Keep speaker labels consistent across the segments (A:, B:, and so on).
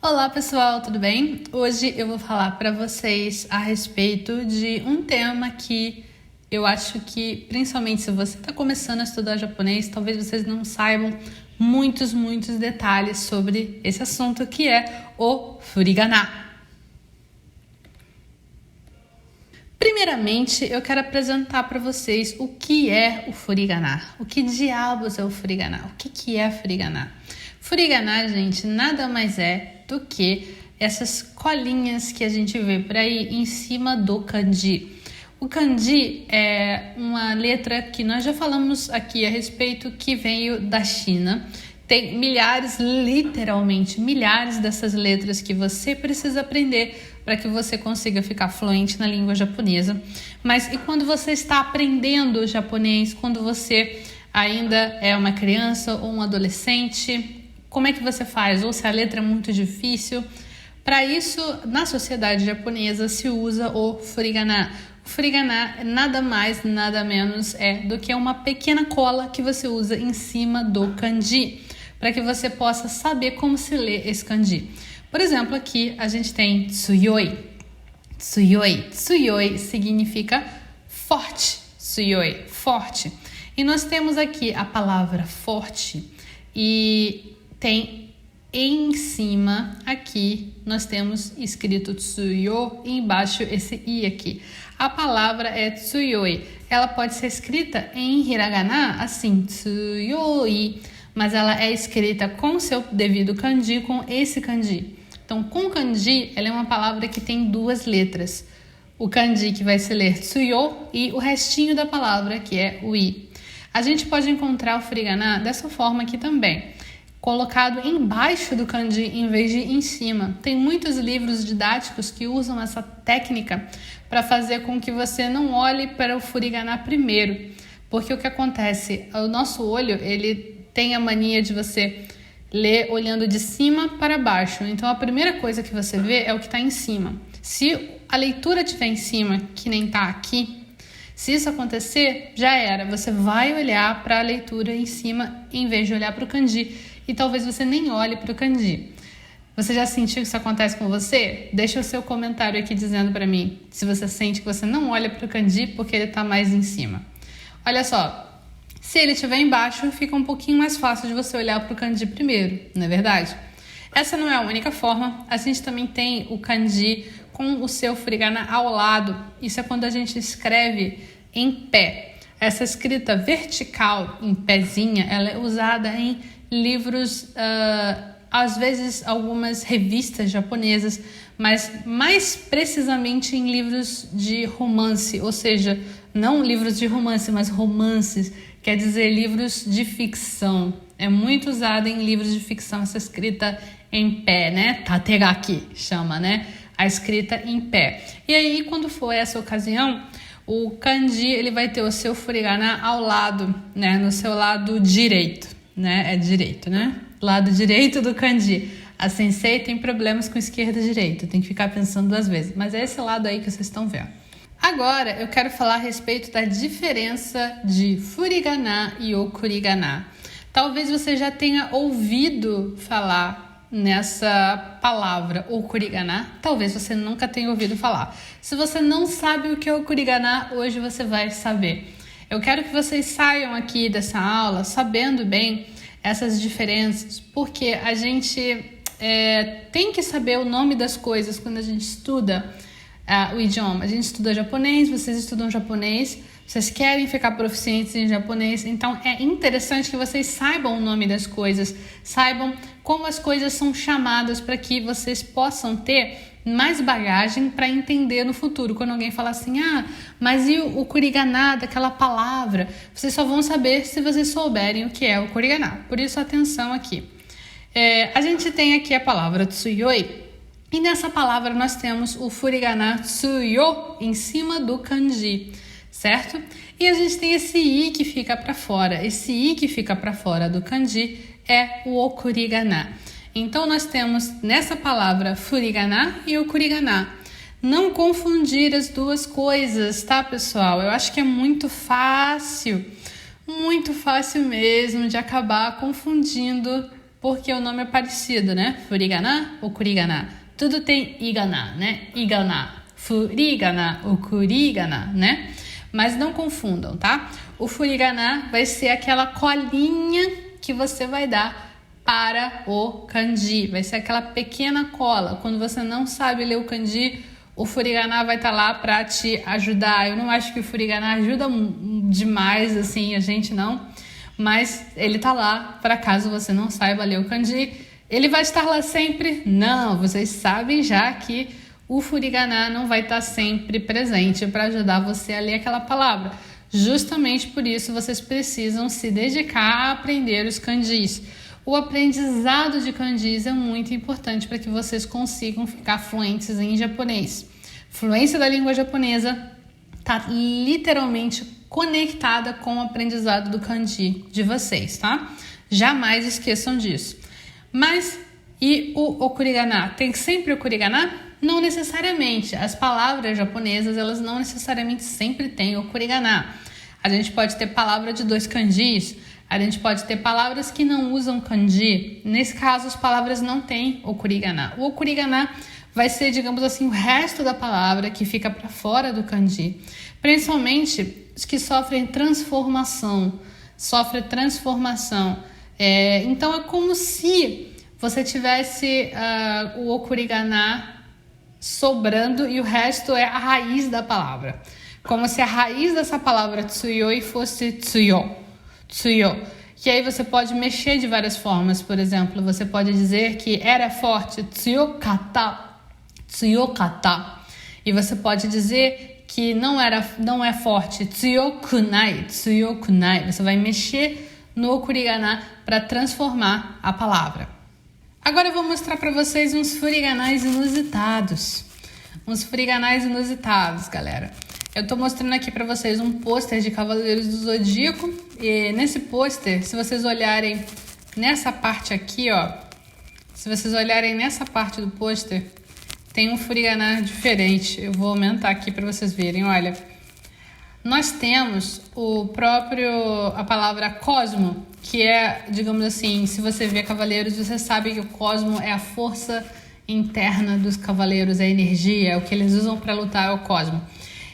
A: Olá pessoal, tudo bem? Hoje eu vou falar para vocês a respeito de um tema que eu acho que, principalmente se você está começando a estudar japonês, talvez vocês não saibam muitos detalhes sobre esse assunto, que é o furigana. Primeiramente, eu quero apresentar para vocês o que é o furigana. O que diabos é o furigana? O que é furigana? Furigana, gente, nada mais é do que essas colinhas que a gente vê por aí em cima do kanji. O kanji é uma letra que nós já falamos aqui a respeito, que veio da China. Tem milhares, literalmente milhares dessas letras que você precisa aprender para que você consiga ficar fluente na língua japonesa. Mas e quando você está aprendendo japonês, quando você ainda é uma criança ou um adolescente, como é que você faz? Ou se a letra é muito difícil? Para isso, na sociedade japonesa se usa o furigana. O furigana nada mais, nada menos do que uma pequena cola que você usa em cima do kanji, para que você possa saber como se lê esse kanji. Por exemplo, aqui a gente tem tsuyoi. Tsuyoi. Tsuyoi significa forte. Tsuyoi, forte. E nós temos aqui a palavra forte e tem em cima aqui, nós temos escrito tsuyo e embaixo esse i aqui. A palavra é tsuyoi. Ela pode ser escrita em hiragana assim, tsuyoi, mas ela é escrita com seu devido kanji, com esse kanji. Então, com kanji, ela é uma palavra que tem duas letras. O kanji que vai se ler tsuyo e o restinho da palavra, que é o i. A gente pode encontrar o furigana dessa forma aqui também, colocado embaixo do kanji em vez de em cima. Tem muitos livros didáticos que usam essa técnica para fazer com que você não olhe para o furigana primeiro, porque o que acontece? O nosso olho, ele tem a mania de você ler olhando de cima para baixo. Então a primeira coisa que você vê é o que está em cima. Se a leitura estiver em cima, que nem está aqui, se isso acontecer, já era. Você vai olhar para a leitura em cima em vez de olhar para o kanji. E talvez você nem olhe para o kanji. Você já sentiu que isso acontece com você? Deixa o seu comentário aqui dizendo para mim se você sente que você não olha para o kanji porque ele está mais em cima. Olha só, se ele estiver embaixo, fica um pouquinho mais fácil de você olhar para o kanji primeiro, não é verdade? Essa não é a única forma. A gente também tem o kanji com o seu furigana ao lado. Isso é quando a gente escreve em pé. Essa escrita vertical em pezinha, ela é usada em livros, às vezes algumas revistas japonesas, mas mais precisamente em livros de romance, ou seja, não livros de romance, mas romances, quer dizer livros de ficção. É muito usada em livros de ficção essa escrita em pé, né? Tategaki chama, né? A escrita em pé. E aí, quando for essa ocasião, o kanji ele vai ter o seu furigana ao lado, né? No seu lado direito. Né? É direito, né? Lado direito do kanji. A sensei tem problemas com esquerda e direita. Tem que ficar pensando duas vezes. Mas é esse lado aí que vocês estão vendo. Agora, eu quero falar a respeito da diferença de furigana e okurigana. Talvez você já tenha ouvido falar nessa palavra okurigana. Talvez você nunca tenha ouvido falar. Se você não sabe o que é okurigana, hoje você vai saber. Eu quero que vocês saiam aqui dessa aula sabendo bem essas diferenças, porque a gente tem que saber o nome das coisas quando a gente estuda o idioma. A gente estuda japonês, vocês estudam japonês, vocês querem ficar proficientes em japonês, então é interessante que vocês saibam o nome das coisas, saibam como as coisas são chamadas para que vocês possam ter mais bagagem para entender no futuro. Quando alguém falar assim, mas e o kurigana daquela palavra? Vocês só vão saber se vocês souberem o que é o kurigana. Por isso, atenção aqui. A gente tem aqui a palavra tsuyoi, e nessa palavra nós temos o furigana tsuyo em cima do kanji, certo? E a gente tem esse i que fica para fora. Esse i que fica para fora do kanji é o okurigana. Então, nós temos nessa palavra furigana e okurigana. Não confundir as duas coisas, tá, pessoal? Eu acho que é muito fácil mesmo de acabar confundindo porque o nome é parecido, né? Furigana ou kurigana. Tudo tem igana, né? Igana, furigana ou kurigana, né? Mas não confundam, tá? O furigana vai ser aquela colinha que você vai dar para o kanji. Vai ser aquela pequena cola. Quando você não sabe ler o kanji, o furigana vai estar lá para te ajudar. Eu não acho que o furigana ajuda demais, assim, a gente não. Mas ele tá lá para caso você não saiba ler o kanji. Ele vai estar lá sempre? Não, vocês sabem já que o furigana não vai estar sempre presente para ajudar você a ler aquela palavra. Justamente por isso vocês precisam se dedicar a aprender os kanjis. O aprendizado de kanjis é muito importante para que vocês consigam ficar fluentes em japonês. Fluência da língua japonesa está literalmente conectada com o aprendizado do kanji de vocês, tá? Jamais esqueçam disso. Mas e o okurigana? Tem sempre o okurigana? Não necessariamente. As palavras japonesas, elas não necessariamente sempre têm okurigana. A gente pode ter palavra de 2 kanjis. A gente pode ter palavras que não usam kanji. Nesse caso, as palavras não têm okurigana. O okurigana vai ser, digamos assim, o resto da palavra que fica para fora do kanji. Principalmente os que sofrem transformação. Então, é como se você tivesse o okurigana sobrando e o resto é a raiz da palavra. Como se a raiz dessa palavra tsuyoi fosse tsuyo. E aí você pode mexer de várias formas. Por exemplo, você pode dizer que era forte, tsuyokata. E você pode dizer que não é forte, tsuyokunai. Você vai mexer no okurigana para transformar a palavra. Agora eu vou mostrar para vocês uns furiganais inusitados. Galera. Eu tô mostrando aqui para vocês um pôster de Cavaleiros do Zodíaco. E nesse pôster, se vocês olharem nessa parte aqui, ó. Se vocês olharem nessa parte do pôster, tem um furigana diferente. Eu vou aumentar aqui para vocês verem, olha. Nós temos a palavra cosmo, que é, digamos assim, se você vê Cavaleiros, você sabe que o cosmo é a força interna dos cavaleiros, a energia, o que eles usam para lutar é o cosmo.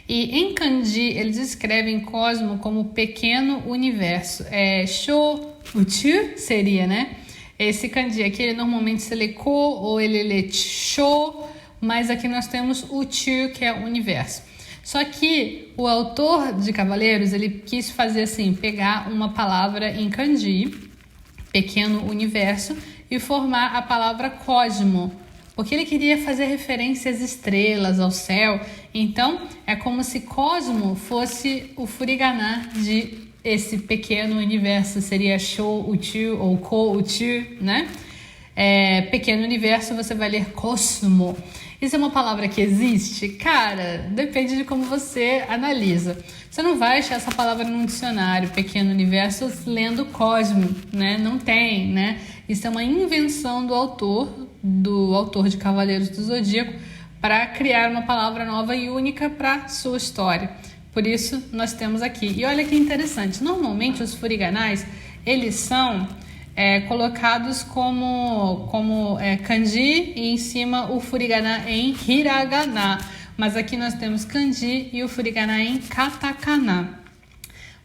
A: E em kanji, eles escrevem cosmo como pequeno universo. Shō-uchu seria, né? Esse kanji aqui, ele normalmente se lê ko ou ele lê shō, mas aqui nós temos uchu, que é o universo. Só que o autor de Cavaleiros, ele quis fazer assim, pegar uma palavra em kanji, pequeno universo, e formar a palavra cosmo, porque ele queria fazer referência às estrelas, ao céu. Então, é como se cosmo fosse o furigana de esse pequeno universo. Seria shō-uchu ou ko-uchu, né? Pequeno universo, você vai ler cosmo. Isso é uma palavra que existe? Cara, depende de como você analisa. Você não vai achar essa palavra num dicionário, pequeno universo, lendo cosmo, né? Não tem, né? Isso é uma invenção do autor de Cavaleiros do Zodíaco para criar uma palavra nova e única para sua história. Por isso, nós temos aqui. E olha que interessante, normalmente os furiganais, eles são colocados como kanji e em cima o furigana em hiragana. Mas aqui nós temos kanji e o furigana em katakana.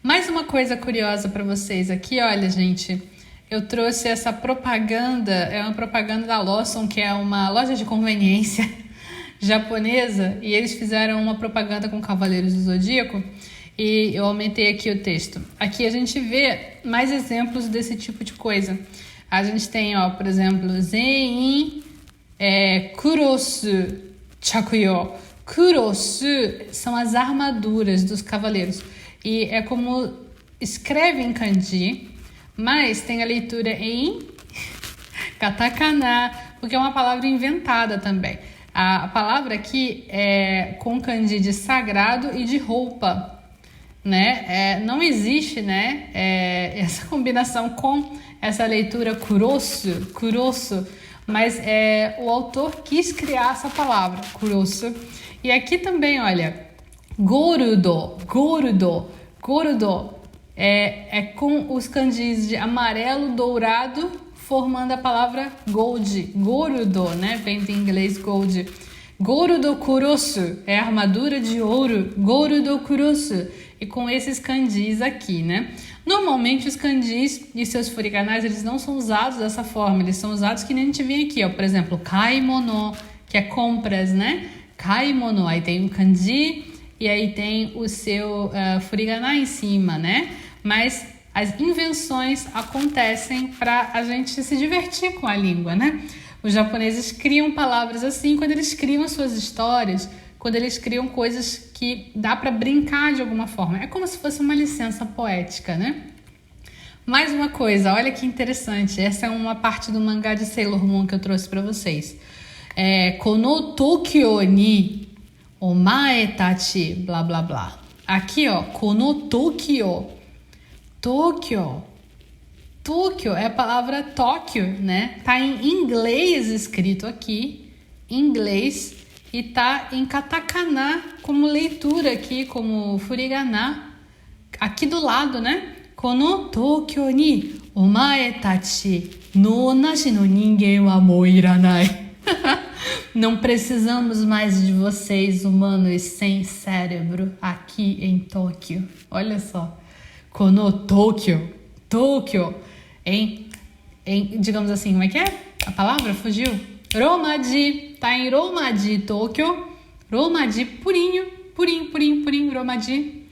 A: Mais uma coisa curiosa para vocês aqui, olha, gente. Eu trouxe essa propaganda, é uma propaganda da Lawson, que é uma loja de conveniência japonesa, e eles fizeram uma propaganda com Cavaleiros do Zodíaco, e eu aumentei aqui o texto. Aqui a gente vê mais exemplos desse tipo de coisa. A gente tem, ó, por exemplo, Zein Kurosu Chakuyo. Kurosu são as armaduras dos cavaleiros, e é como escreve em kanji, mas tem a leitura em katakana, porque é uma palavra inventada também. A palavra aqui é com kanji de sagrado e de roupa, né? Não existe, né, essa combinação com essa leitura kurosu, mas o autor quis criar essa palavra, kurosu. E aqui também, olha, gorudo. É com os kanjis de amarelo, dourado, formando a palavra gold, gorudo, né? Vem do inglês gold. Gorudo kurosu é armadura de ouro, gorudo kurosu. E com esses kanjis aqui, né? Normalmente os kanjis e seus furiganais, eles não são usados dessa forma, eles são usados que nem a gente vê aqui, ó. Por exemplo, kaimono, que é compras, né? Kaimono, aí tem um kanji e aí tem o seu furigana em cima, né? Mas as invenções acontecem para a gente se divertir com a língua, né? Os japoneses criam palavras assim quando eles criam suas histórias, quando eles criam coisas que dá para brincar de alguma forma. É como se fosse uma licença poética, né? Mais uma coisa, olha que interessante. Essa é uma parte do mangá de Sailor Moon que eu trouxe para vocês. Kono Tokyo ni omae tachi, blá blá blá. Aqui, ó, Kono Tokyo. Tokyo é a palavra Tóquio, né? Tá em inglês escrito aqui, em inglês, e tá em katakana como leitura aqui, como furigana, aqui do lado, né? Kono Tokyo ni omae tachi no onashi no ningen wa mou iranai. Não precisamos mais de vocês, humanos sem cérebro, aqui em Tóquio. Olha só. Kono Tokyo, digamos assim, como é que é? A palavra fugiu? Romaji, tá em Romaji, Tóquio. Romaji, purinho, Romaji.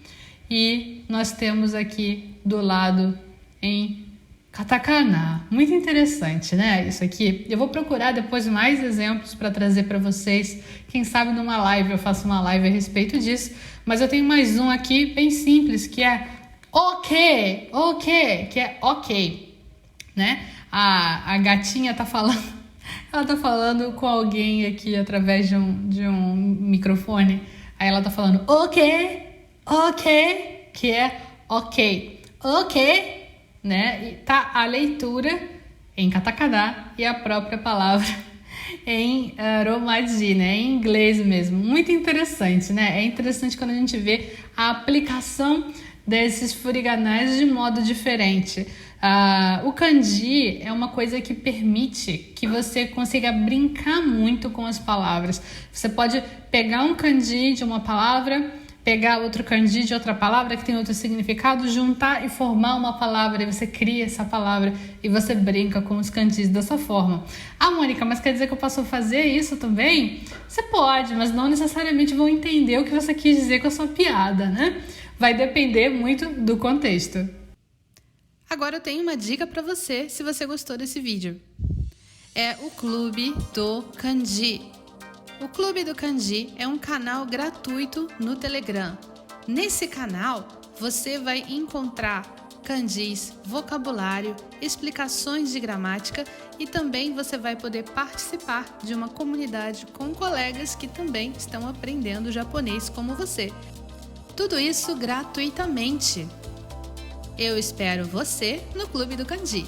A: E nós temos aqui do lado em katakana. Muito interessante, né? Isso aqui. Eu vou procurar depois mais exemplos para trazer para vocês. Quem sabe numa live eu faço uma live a respeito disso. Mas eu tenho mais um aqui bem simples, que é ok, que é ok, né? A gatinha tá falando, ela tá falando com alguém aqui através de um microfone. Aí ela tá falando ok, que é ok, né? E tá a leitura em katakana e a própria palavra em romaji, né? Em inglês mesmo. Muito interessante, né? É interessante quando a gente vê a aplicação desses furiganais de modo diferente. O kanji é uma coisa que permite que você consiga brincar muito com as palavras. Você pode pegar um kanji de uma palavra, pegar outro kanji de outra palavra que tem outro significado, juntar e formar uma palavra, e você cria essa palavra e você brinca com os kanjis dessa forma. Mônica, mas quer dizer que eu posso fazer isso também? Você pode, mas não necessariamente vão entender o que você quis dizer com a sua piada, né? Vai depender muito do contexto. Agora eu tenho uma dica para você, se você gostou desse vídeo. É o Clube do Kanji. O Clube do Kanji é um canal gratuito no Telegram. Nesse canal, você vai encontrar kanjis, vocabulário, explicações de gramática e também você vai poder participar de uma comunidade com colegas que também estão aprendendo japonês como você. Tudo isso gratuitamente. Eu espero você no Clube do Kanji.